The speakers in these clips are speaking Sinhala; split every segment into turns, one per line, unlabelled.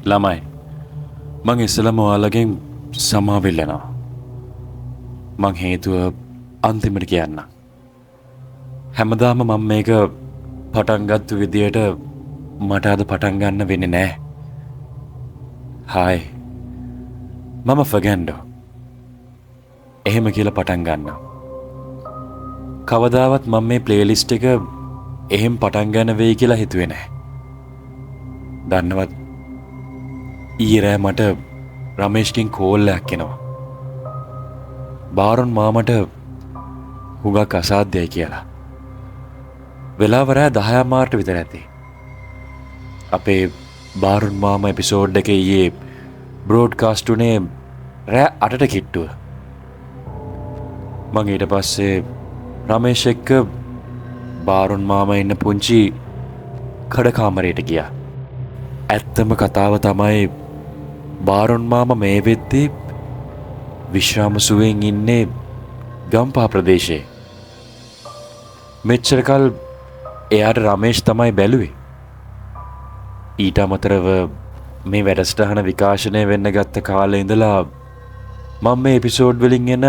ළමයි මං ඉස්සලම ඔයාලගෙන් සමාව ඉල්ලනවා. මං හේතුව අන්තිමට කියන්න. හැමදාම මම මේක පටන් ගත්තු විදියට මට අද පටන් ගන්න වෙන්නේ නෑ. හායි මම ෆර්නැන්ඩෝ. එහෙම කියලා පටන් ගන්න. කවදාවත් මම මේ ප්ලේලිස්ට් එක එහෙම පටන් ගන්න වෙයි කියලා හිතුවේ නෑ. දන්නවත් ඊයේ රෑ මට රමේෂ්ගෙන් කෝල් එකක් එනවා. බාරොන් මාමට හුඟක් අසාධ්‍යයි කියලා. වෙලාව රෑ 10 මාර්ට විතර ඇති. අපේ බාරොන් මාම එපිසෝඩ් එක ඊයේ බ්‍රෝඩ්කාස්ට් උනේ රෑ 8ට කිට්ටුව. මං ඊට පස්සේ රමේෂ් එක්ක බාරොන් මාම ඉන්න පුංචි කඩකාමරයට ගියා. ඇත්තම කතාව තමයි බාරොන් මාම මේ වෙද්දී විශ්‍රාම සුවයෙන් ඉන්නේ ගම්පහ ප්‍රදේශයේ. මෙච්චර කල් එයාට රමේෂ් තමයි බැලුවේ. ඊට අමතරව මේ වැඩසටහන විකාශනය වෙන්න ගත්ත කාලේ ඉඳලා මම මේ එපිසෝඩ් වලින් එන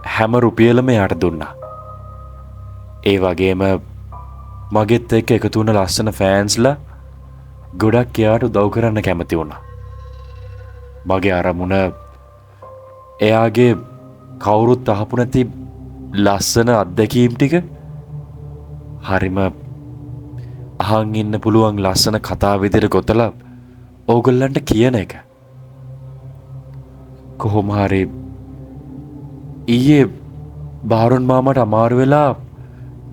හැම රුපියලම එයාට දුන්නා. ඒ වගේම මගෙත් එක්ක එකතු වුණ ලස්සන ෆෑන්ස්ලා ගොඩක් එයාට උදව් කරන්න කැමති වුණා. මගේ අරමුණ එයාගේ කවුරුත් අහපු නැති ලස්සන අත්දැකීම් ටික හරිම අහන් ඉන්න පුළුවන් ලස්සන කතා විදිහට ගොතලා ඕගොල්ලන්ට කියන එක. කොහොම හරි ඊයේ බාරොන් මාමට අමාරු වෙලා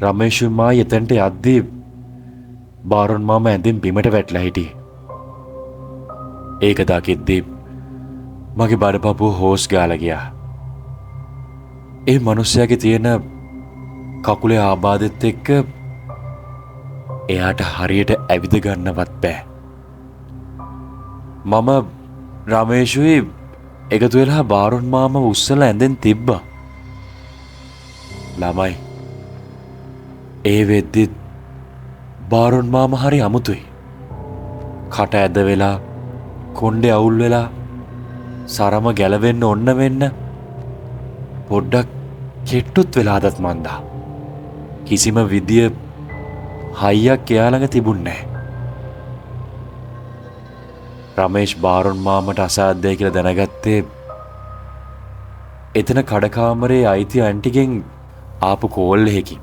රමේෂුන් මායි එතනට යද්දී බාරොන් මාම ඇඳින් බිමට වැටලා හිටියේ. ඒක දකිද්දී මගේ බඩපපුව හෝස් ගාලා ගියා. ඒ මිනිහයාගේ තියෙන කකුලේ ආබාධෙත් එක්ක එයාට හරියට ඇවිද ගන්නවත් බෑ. මම රමේෂුයි එකතු වෙලා බාරොන් මාම උස්සලා ඇඳෙන් තිබ්බා. ළමයි ඒ වෙද්දිත් බාරොන් මාම හරි අමුතුයි. කට ඇද වෙලා කොණ්ඩේ අවුල් වෙලා සරම ගැලවෙන්න ඔන්න වෙන්න පොඩ්ඩක් කෙට්ටුත් වෙලාදත් මන්දා. කිසිම විදිය හයියක් එයා ළඟ තිබුණේ නැහැ. රමේෂ් බාරොන් මාමට අසාධ්‍යයි කියලා දැනගත්තේ එතන කඩකාමරේ අයිති ඇන්ටිගෙන් ආපු කෝල් එකකින්.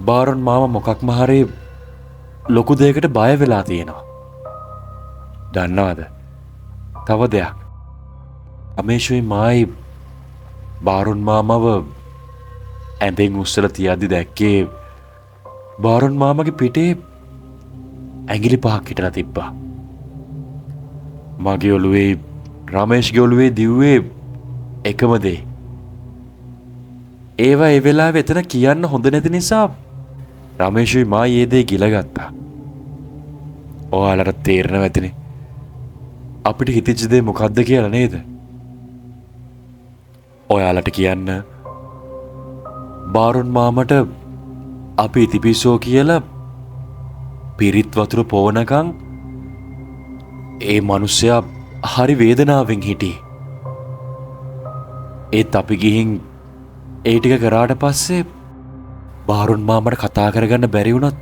බාරොන් මාම මොකක්ම හරි ලොකු දෙයකට බය වෙලා තියෙනවා. දන්නවද? තව දෙයක්. රමේෂුයි මායි බාරොන් මාමව ඇඳෙන් උස්සලා තියද්දි දැක්කේ බාරොන් මාමගේ පිටේ ඇඟිලි පහක් හිටලා තිබ්බා. මගේ ඔළුවේ රමේෂ්ගේ ඔළුවේ දිව්වේ එකම දේ. ඒවා ඒ වෙලාවේ එතන කියන්න හොඳ නැති නිසා රමේෂුයි මායි ඒ දේ ගිලගත්තා. ඔයාලට තේරෙනව ඇතිනේ අපිට හිතෙච්ච දේ මොකද්ද කියලා නේද? ඔයාලට කියන්න බාරොන් මාමට අපි ඉතිපිසෝ කියලා පිරිත් වතුර පොවනකං ඒ මිනිස්සයා හරි වේදනාවෙන් හිටියේ. ඒත් අපි ගිහින් ඒ ටික කරාට පස්සේ බාරොන් මාමට කතා කරගන්න බැරි වුණත්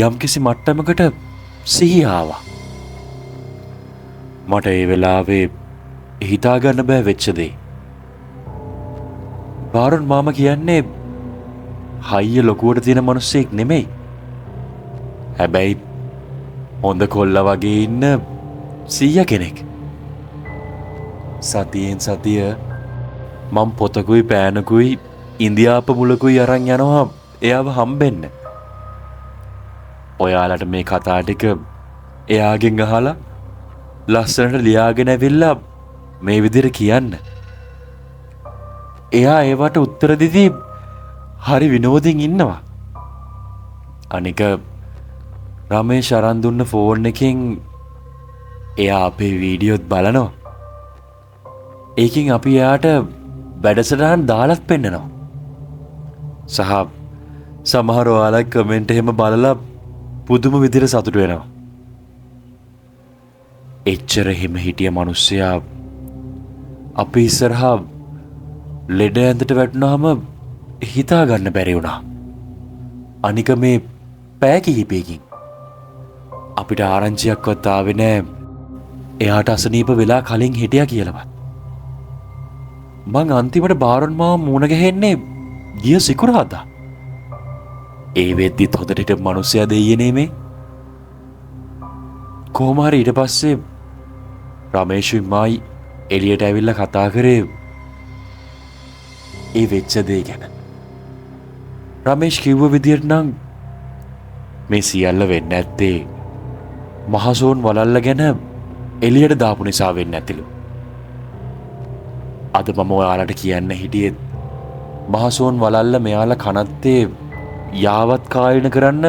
යම්කිසි මට්ටමකට සිහිය ආවා. මට ඒ වෙලාවේ හිතාගන්න බෑ වෙච්ච දේ. බාරොන් මාම කියන්නේ හයිය ලොකුවට තියෙන මිනිස්සෙක් නෙමෙයි. හැබැයි හොඳ කොල්ලා වගේ ඉන්න සීයා කෙනෙක්. සතියෙන් සතිය මම පොතකුයි පෑනකුයි ඉන්දියාප මුලකුයි අරන් යනවා එයාව හම්බෙන්න. ඔයාලට මේ කතා ටික එයාගෙන් අහලා ලස්සනට ලියාගෙන ඇවිල්ලා මේ විදිහට කියන්න. එයා ඒවට උත්තර දෙදී හරි විනෝදෙන් ඉන්නවා. අනික රමේෂ් අරන් දුන්න ෆෝන් එකෙන් එයා අපේ වීඩියෝත් බලනවා. ඒකින් අපි එයාට වැඩසටහන් දාලත් පෙන්නනවා. සහ සමහර ඔයාලා කමෙන්ට් එහෙම බලලා පුදුම විදිහට සතුටු වෙනවා. එච්චර හිම හිටිය මිනිස්සයා අපි ඉස්සරහා ලෙඩ ඇඳට වැටුනහම හිතා ගන්න බැරි වුණා. අනික මේ පෑ කිහිපයකින් අපිට ආරංචියක්වත් ආවේ නෑ එයාට අසනීප වෙලා කලින් හිටියා කියලාවත්. මං අන්තිමට බාරොන් මාව මූණ ගැහෙන්නේ ගිය සිකුරාදා. ඒ වෙද්දිත් හොඳට හිටපු මිනිස්සයා දෙයියනේ මේ. කොහොම හරි ඊට පස්සේ රමේෂුයි මායි එළියට ඇවිල්ලා කතා කරේ ඒ වෙච්ච දේ ගැන. රමේෂ් කිව්ව විදියට නම් මේ සියල්ල වෙන්න ඇත්තේ මහසෝන් වලල්ල ගැන එළියට දාපු නිසා වෙන්න ඇතිලු. අද මම ඔයාලට කියන්න හිටියෙත් මහසෝන් වලල්ල මෙයාලා කනත්තේ යාවත් කායන කරන්න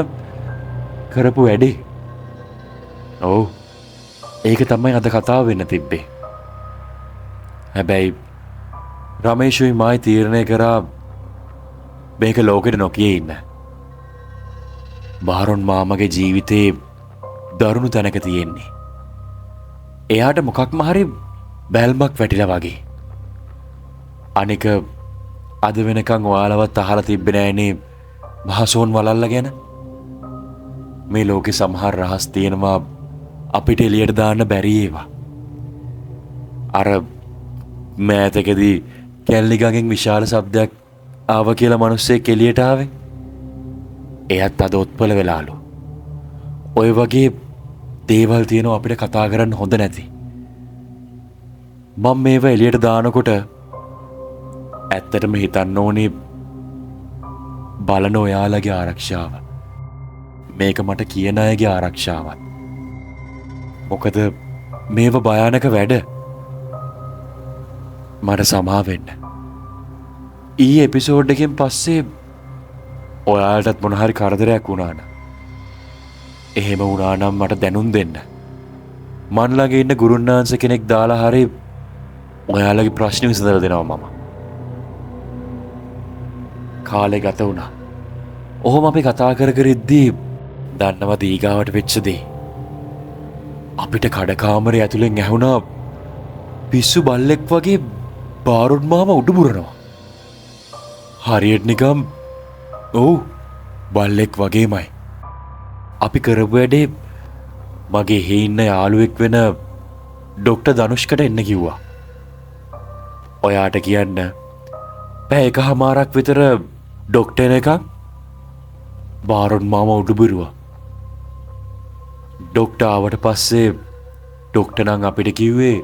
කරපු වැඩේ. ඔව් ඒක තමයි අද කතාව වෙන්න තිබ්බේ. හැබැයි රමේෂුයි මායි තීරණය කරා මේක ලෝකෙට නොකිය ඉන්න. බාරොන් මාමගේ ජීවිතේ දරුණු තැනක තියෙන්නේ. එයාට මොකක්ම හරි බැල්මක් වැටිලා වගේ. අනික අද වෙනකන් ඔයාලවත් අහලා තිබ්බේ නෑනේ මහසෝන් වලල්ල ගැන. මේ ලෝකේ සමහර රහස් තියෙනවා අපිට එළියට දාන්න බැරි ඒවා. අර මෑතකදී කැලණි ගඟෙන් විශාල ශබ්දයක් ආව කියලා මිනිස්සෙක් එළියට ආවේ. එයත් අද ඔත්පල වෙලාලු. ඔය වගේ දේවල් තියෙනවා අපිට කතා කරන්න හොඳ නැති. මම මේවා එළියට දානකොට ඇත්තටම හිතන්න ඕනේ බලන ඔයාලගේ ආරක්ෂාව. මේක මට කියන අයගේ ආරක්ෂාවත්. මොකද මේව භයානක වැඩ. මට සමා වෙන්න. ඊ එපිසෝඩ් එකෙන් පස්සේ ඔයාලටත් මොන හරි කරදරයක් වුණා නම් එහෙම වුණා නම් මට දැනුම් දෙන්න. මන් ළඟ ඉන්න ගුරුන්නාන්ස කෙනෙක් දාලා හරි ඔයාලගේ ප්‍රශ්න විසඳලා දෙනවා මම. කාලේ ගත වුණා. ඔහොම අපි කතා කර කර ඉද්දී දන්නවද ඊගාවට වෙච්ච දේ? අපිට කඩකාමරේ ඇතුලෙන් ඇහුණා පිස්සු බල්ලෙක් වගේ බාරොන් මාම උඩුබුරනවා. හරියට නිකම් ඔව් බල්ලෙක් වගේමයි. අපි කරපු වැඩේ මගේ හේ ඉන්න යාළුවෙක් වෙන ඩොක්ටර් ධනුෂ්කට එන්න කිව්වා. ඔයාට කියන්න පැය එකහමාරක් විතර ඩොක්ටර් එකක් බාරොන් මාම උඩුබුරුවා. ඩොක්ටර් ආවට පස්සේ ඩොක්ටර් නම් අපිට කිව්වේ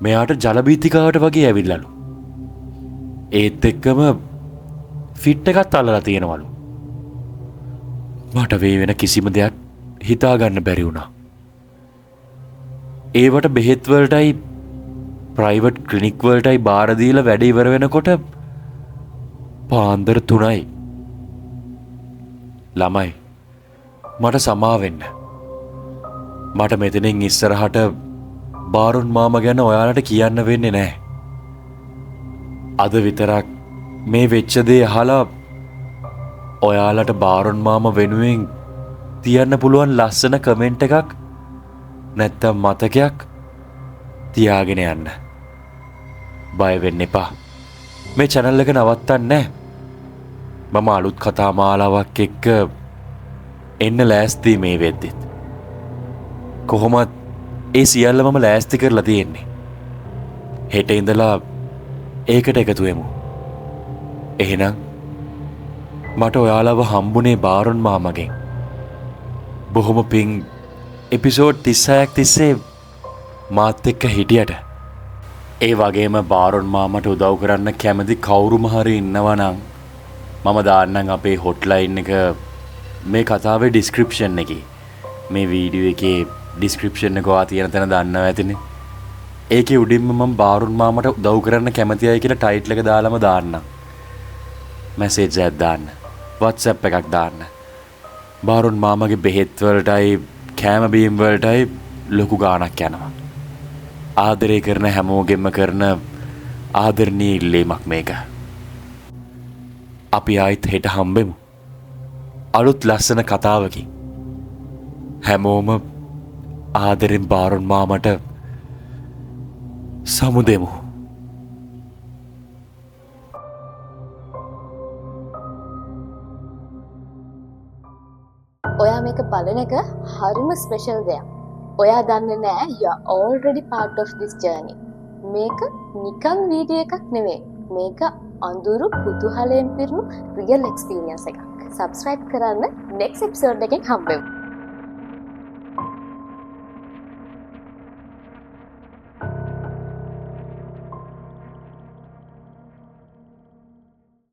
මෙයාට ජලබීතිකාවට වගේ ඇවිල්ලාලු. ඒත් එක්කම ෆිට් එකත් අල්ලලා තියෙනවලු. මට වේ වෙන කිසිම දෙයක් හිතාගන්න බැරි වුණා. ඒවට බෙහෙත් වලටයි ප්‍රයිවට් ක්ලිනික් වලටයි බාර දීලා වැඩ ඉවර වෙනකොට පාන්දර 3යි. ළමයි මට සමා වෙන්න. මට මෙතනින් ඉස්සරහට බාරොන් මාම ගැන ඔයාලට කියන්න වෙන්නේ නැහැ. අද විතරක් මේ වෙච්ච දේ අහලා ඔයාලට බාරොන් මාම වෙනුවෙන් තියන්න පුළුවන් ලස්සන කමෙන්ට් එකක් නැත්තම් මතකයක් තියාගෙන යන්න. බය වෙන්න එපා. මේ channel එක නවත්තන්නේ නැහැ. මම අලුත් කතා මාලාවක් එක්ක එන්න ලෑස්ති මේ වෙද්දිත්. කොහොමත් ඒ සියල්ල මම ලෑස්ති කරලා තියෙන්නේ. හෙට ඉඳලා ඒකට එකතු වෙමු. එහෙනම් මට ඔයාලව හම්බුනේ බාරොන් මාමගෙන්. බොහොම පිං එපිසෝඩ් 36ක් තිස්සේ මාත් එක්ක හිටියට. ඒ වගේම බාරොන් මාමට උදව් කරන්න කැමති කවුරුම හරි ඉන්නවා නම් මම දාන්නම් අපේ හොට්ලයින් එක මේ කතාවේ ඩිස්ක්‍රිප්ෂන් එකේ. මේ වීඩියෝ එකේ ඩිස්ක්‍රිප්ෂන් එක ඔයා තියෙන තැන දන්නවා ඇතිනේ. ඒකේ උඩින්ම මම බාරොන් මාමට උදව් කරන්න කැමති අය කියලා ටයිටල් එක දාලාම දාන්නම්. මැසේජ් එකක් දාන්න. WhatsApp එකක් දාන්න. බාරොන් මාමගේ බෙහෙත් වලටයි කෑම බීම් වලටයි ලොකු ගාණක් යනවා. ආදරය කරන හැමෝගෙම කරන ආදරණීය ඉල්ලීමක් මේක. අපි ආයිත් හෙට හම්බෙමු. අලුත් ලස්සන කතාවකින්. හැමෝම ආදරෙන් බාරොන් මාමට සමුදෙමු.
ඔයා මේක බලන එක හරිම ස්පෙෂල් දෙයක්. ඔයා දන්නේ නෑ you are already part of this journey. මේක නිකන් වීඩියෝ එකක් නෙවෙයි. මේක අඳුරු කුතුහලයෙන් පිරුණු real experience එකක්. subscribe කරන්න next episode එකෙන් හම්බෙමු.